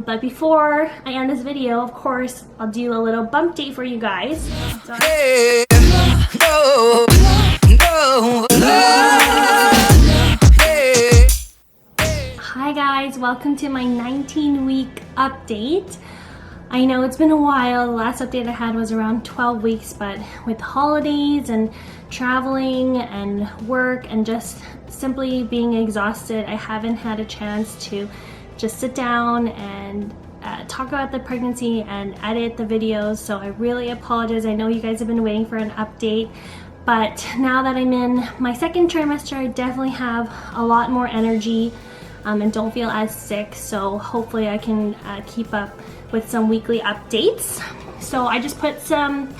But before I end this video, of course, I'll do a little bump date for you guys. So Hey, no, no, hey. hi guys, welcome to my 19-week update. I know it's been a while. The last update I had was around 12 weeks, but with holidays and traveling and work and just simply being exhausted, I haven't had a chance to just sit down and talk about the pregnancy and edit the videos. So I really apologize. I know you guys have been waiting for an update, but now that I'm in my second trimester, I definitely have a lot more energy and don't feel as sick. So hopefully I can keep up with some weekly updates. So I just put some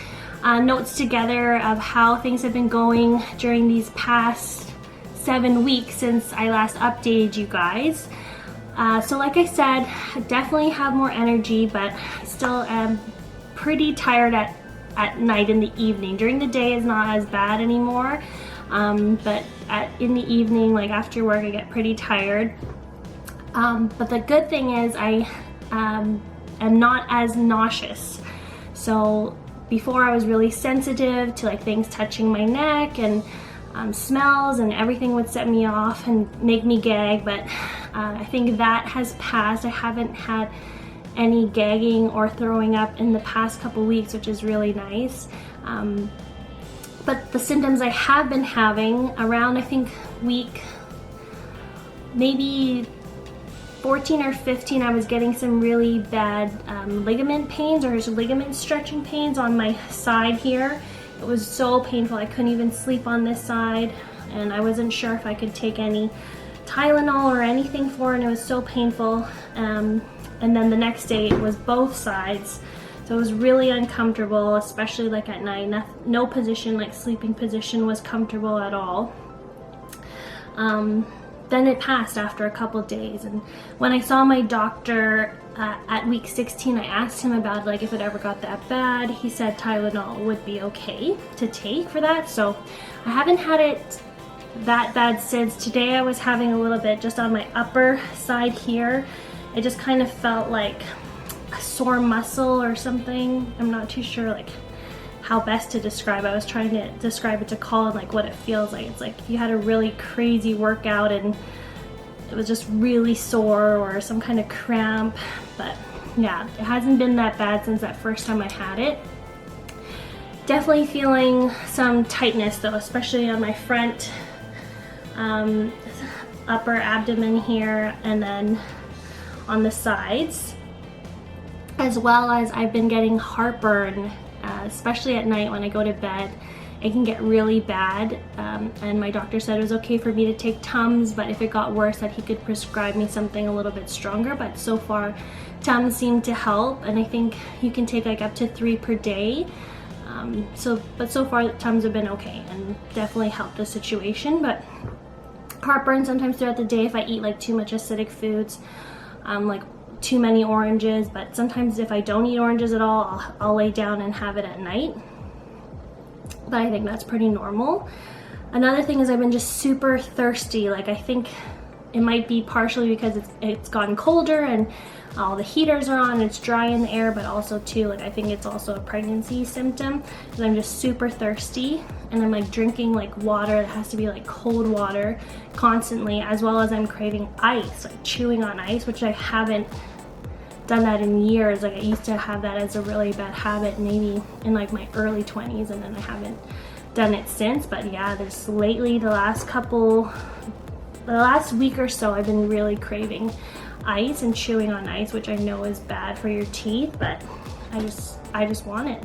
notes together of how things have been going during these past 7 weeks since I last updated you guys. So like I said, I definitely have more energy, but I still am pretty tired at night in the evening. During the day is not as bad anymore, but in the evening, like after work, I get pretty tired. But the good thing is I am not as nauseous. So before I was really sensitive to like things touching my neck and smells, and everything would set me off and make me gag, but I think that has passed. I haven't had any gagging or throwing up in the past couple weeks, which is really nice. But the symptoms I have been having around, I think, week maybe 14 or 15, I was getting some really bad ligament pains or ligament stretching pains on my side here. It was so painful. I couldn't even sleep on this side, and I wasn't sure if I could take any Tylenol or anything for it, and it was so painful. And then the next day it was both sides. So it was really uncomfortable, especially like at night. No position, like sleeping position, was comfortable at all. Then it passed after a couple days, and when I saw my doctor at week 16, I asked him about like if it ever got that bad. He said Tylenol would be okay to take for that, so I haven't had it that bad since. Today I was having a little bit just on my upper side here. It just kind of felt like a sore muscle or something. I'm not too sure like how best to describe it. I was trying to describe it to Colin, like what it feels like. It's like if you had a really crazy workout and it was just really sore, or some kind of cramp. But yeah, it hasn't been that bad since that first time I had it. Definitely feeling some tightness though, especially on my front upper abdomen here, and then on the sides, as well as I've been getting heartburn, especially at night when I go to bed. It can get really bad, and my doctor said it was okay for me to take Tums, but if it got worse that he could prescribe me something a little bit stronger. But so far Tums seem to help, and I think you can take like up to 3 per day. But so far Tums have been okay and definitely helped the situation. But heartburn sometimes throughout the day if I eat like too much acidic foods, like too many oranges. But sometimes if I don't eat oranges at all, I'll lay down and have it at night. But I think that's pretty normal. Another thing is I've been just super thirsty. Like I think it might be partially because it's gotten colder and all the heaters are on and it's dry in the air, but also too, like I think it's also a pregnancy symptom, because I'm just super thirsty and I'm like drinking like water that has to be like cold water constantly, as well as I'm craving ice, like chewing on ice, which I haven't done that in years. Like I used to have that as a really bad habit maybe in like my early 20s, and then I haven't done it since. But yeah, there's lately the last week or so I've been really craving ice and chewing on ice, which I know is bad for your teeth, but I just want it.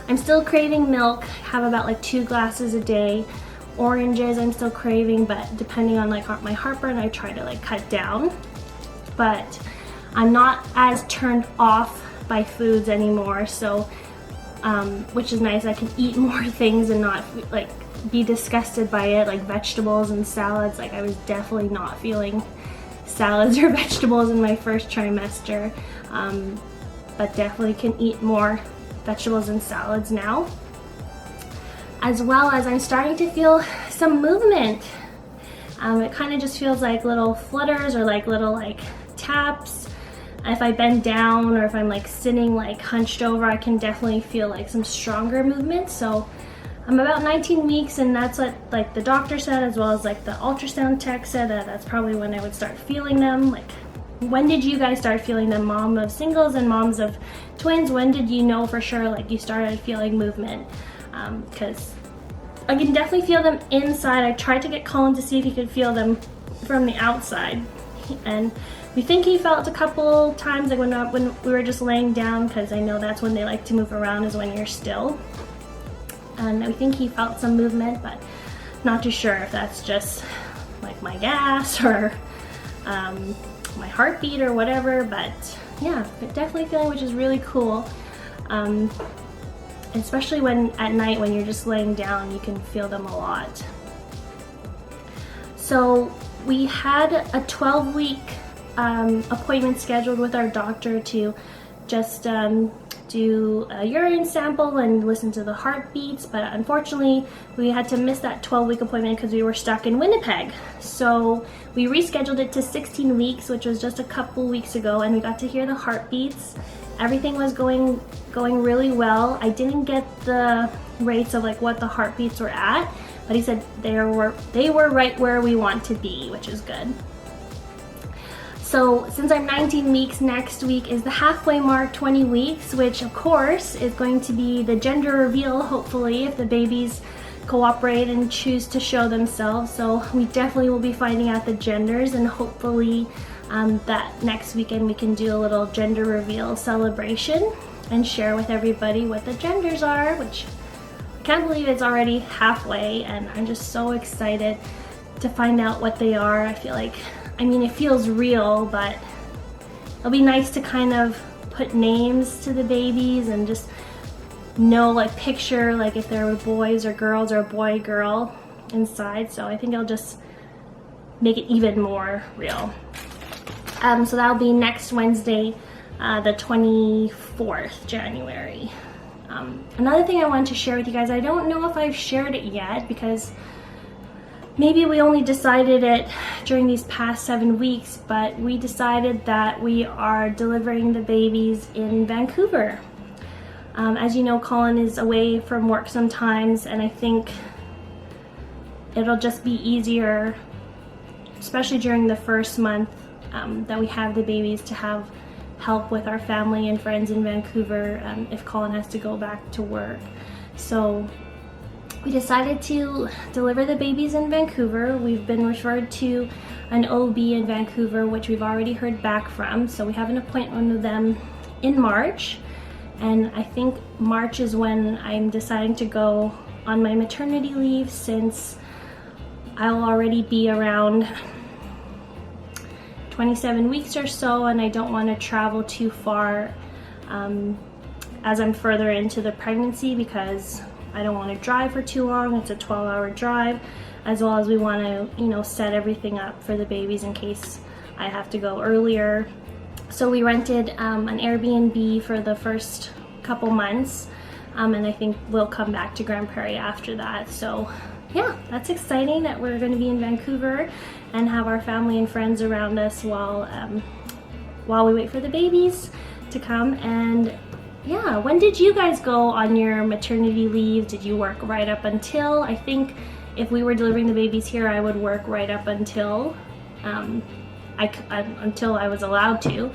I'm still craving milk. I have about like 2 glasses a day. Oranges I'm still craving, but depending on like my heartburn, I try to like cut down. But I'm not as turned off by foods anymore, so which is nice. I can eat more things and not like be disgusted by it, like vegetables and salads. Like I was definitely not feeling salads or vegetables in my first trimester, but definitely can eat more vegetables and salads now. As well as I'm starting to feel some movement. It kind of just feels like little flutters or like little like taps, if I bend down or if I'm like sitting like hunched over, I can definitely feel like some stronger movement. So I'm about 19 weeks, and that's what like the doctor said, as well as like the ultrasound tech said, that that's probably when I would start feeling them. Like, when did you guys start feeling them? Mom of singles and moms of twins, when did you know for sure like you started feeling movement? Because I can definitely feel them inside. I tried to get Colin to see if he could feel them from the outside, and we think he felt a couple times, like when we were just laying down, because I know that's when they like to move around, is when you're still. And I think he felt some movement, but not too sure if that's just like my gas or my heartbeat or whatever. But yeah, but definitely feeling, which is really cool. Especially when at night when you're just laying down, you can feel them a lot. So we had a 12-week appointment scheduled with our doctor to just do a urine sample and listen to the heartbeats, but unfortunately we had to miss that 12-week appointment because we were stuck in Winnipeg. So we rescheduled it to 16 weeks, which was just a couple weeks ago, and we got to hear the heartbeats. Everything was going really well. I didn't get the rates of like what the heartbeats were at, but he said they were right where we want to be, which is good. So since I'm 19 weeks, next week is the halfway mark, 20 weeks, which of course is going to be the gender reveal, hopefully, if the babies cooperate and choose to show themselves. So we definitely will be finding out the genders, and hopefully that next weekend we can do a little gender reveal celebration and share with everybody what the genders are, which I can't believe it's already halfway, and I'm just so excited to find out what they are. I feel like, I mean, it feels real, but it'll be nice to kind of put names to the babies and just know, like picture like if there were boys or girls or a boy girl inside. So I think it'll just make it even more real. So that'll be next Wednesday, the 24th January. Another thing I wanted to share with you guys, I don't know if I've shared it yet because maybe we only decided it during these past 7 weeks, but we decided that we are delivering the babies in Vancouver. As you know, Colin is away from work sometimes, and I think it'll just be easier, especially during the first month that we have the babies, to have help with our family and friends in Vancouver if Colin has to go back to work. So we decided to deliver the babies in Vancouver. We've been referred to an OB in Vancouver, which we've already heard back from. So we have an appointment with them in March. And I think March is when I'm deciding to go on my maternity leave, since I'll already be around 27 weeks or so, and I don't want to travel too far as I'm further into the pregnancy, because I don't want to drive for too long. It's a 12-hour drive, as well as we want to, you know, set everything up for the babies in case I have to go earlier. So we rented an Airbnb for the first couple months, and I think we'll come back to Grand Prairie after that. So yeah, that's exciting that we're going to be in Vancouver and have our family and friends around us while we wait for the babies to come. And yeah, when did you guys go on your maternity leave? Did you work right up until? I think if we were delivering the babies here, I would work right up until until I was allowed to,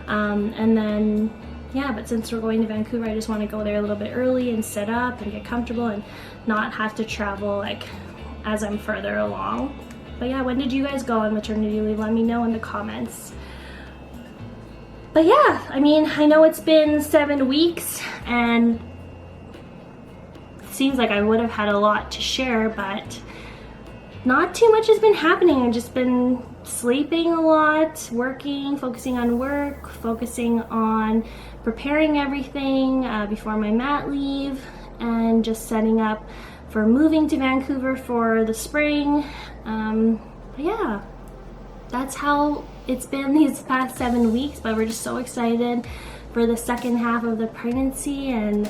and then yeah, but since we're going to Vancouver, I just want to go there a little bit early and set up and get comfortable and not have to travel like as I'm further along. But yeah, when did you guys go on maternity leave? Let me know in the comments. But yeah, I mean, I know it's been 7 weeks and it seems like I would have had a lot to share, but not too much has been happening. I've just been sleeping a lot, working, focusing on work, focusing on preparing everything before my mat leave, and just setting up for moving to Vancouver for the spring. Yeah, that's how it's been these past 7 weeks, but we're just so excited for the second half of the pregnancy, and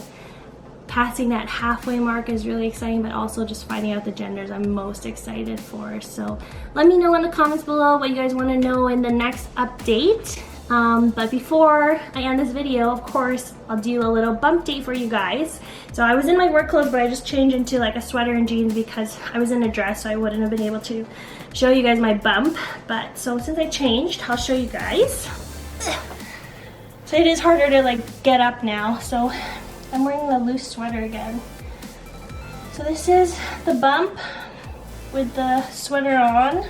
passing that halfway mark is really exciting, but also just finding out the genders I'm most excited for. So let me know in the comments below what you guys want to know in the next update. But before I end this video, of course, I'll do a little bump date for you guys. So I was in my work clothes, but I just changed into like a sweater and jeans because I was in a dress, so I wouldn't have been able to show you guys my bump. But so since I changed, I'll show you guys. So it is harder to like get up now, so I'm wearing the loose sweater again. So this is the bump with the sweater on.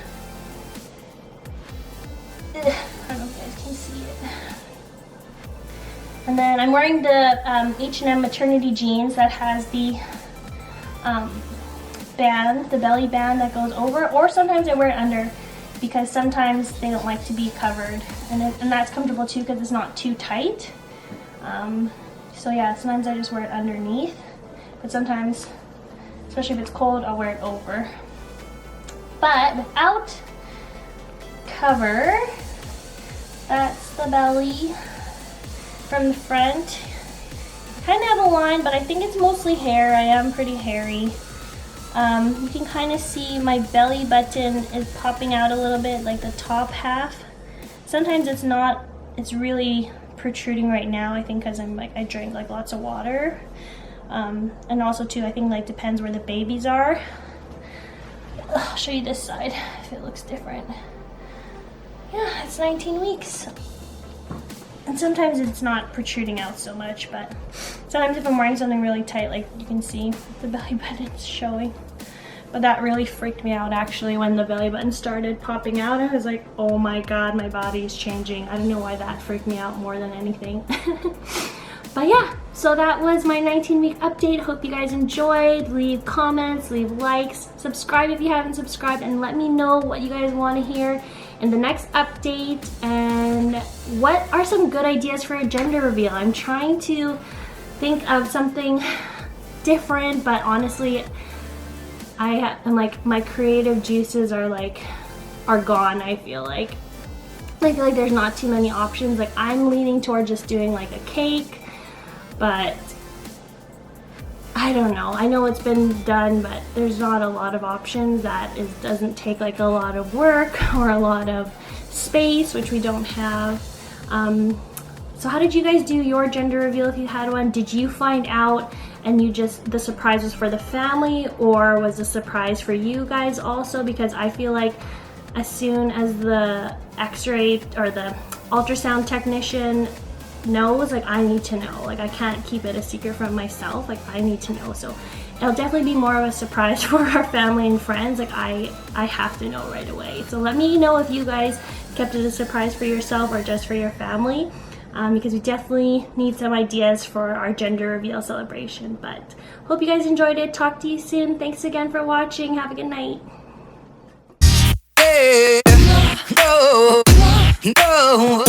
I don't know if you guys can see it. And then I'm wearing the H&M maternity jeans that has the band, the belly band that goes over, or sometimes I wear it under because sometimes they don't like to be covered, and that's comfortable too because it's not too tight. So yeah, sometimes I just wear it underneath, but sometimes, especially if it's cold, I'll wear it over. But without cover, that's the belly from the front. Kind of have a line, but I think it's mostly hair. I am pretty hairy. You can kind of see my belly button is popping out a little bit, like the top half. Sometimes it's not, it's really protruding right now, I think because I drank like lots of water. And also too, I think like depends where the babies are. I'll show you this side if it looks different. Yeah, it's 19 weeks. And sometimes it's not protruding out so much, but sometimes if I'm wearing something really tight, like you can see the belly button is showing. But that really freaked me out actually when the belly button started popping out. I was like, oh my god, my body is changing. I don't know why that freaked me out more than anything. But yeah, so that was my 19-week update. Hope you guys enjoyed. Leave comments, leave likes, subscribe if you haven't subscribed, and let me know what you guys want to hear in the next update, and what are some good ideas for a gender reveal. I'm trying to think of something different, but honestly, I'm like, my creative juices are gone. I feel like there's not too many options. Like I'm leaning toward just doing like a cake, but I don't know. I know it's been done, but there's not a lot of options that doesn't take like a lot of work or a lot of space, which we don't have. So how did you guys do your gender reveal if you had one? Did you find out and the surprise was for the family, or was the surprise for you guys also? Because I feel like as soon as the x-ray or the ultrasound technician knows, like I need to know. Like I can't keep it a secret from myself. Like I need to know. So it'll definitely be more of a surprise for our family and friends. Like I have to know right away. So let me know if you guys kept it a surprise for yourself or just for your family, because we definitely need some ideas for our gender reveal celebration. But hope you guys enjoyed it. Talk to you soon. Thanks again for watching. Have a good night. Yeah, no, no.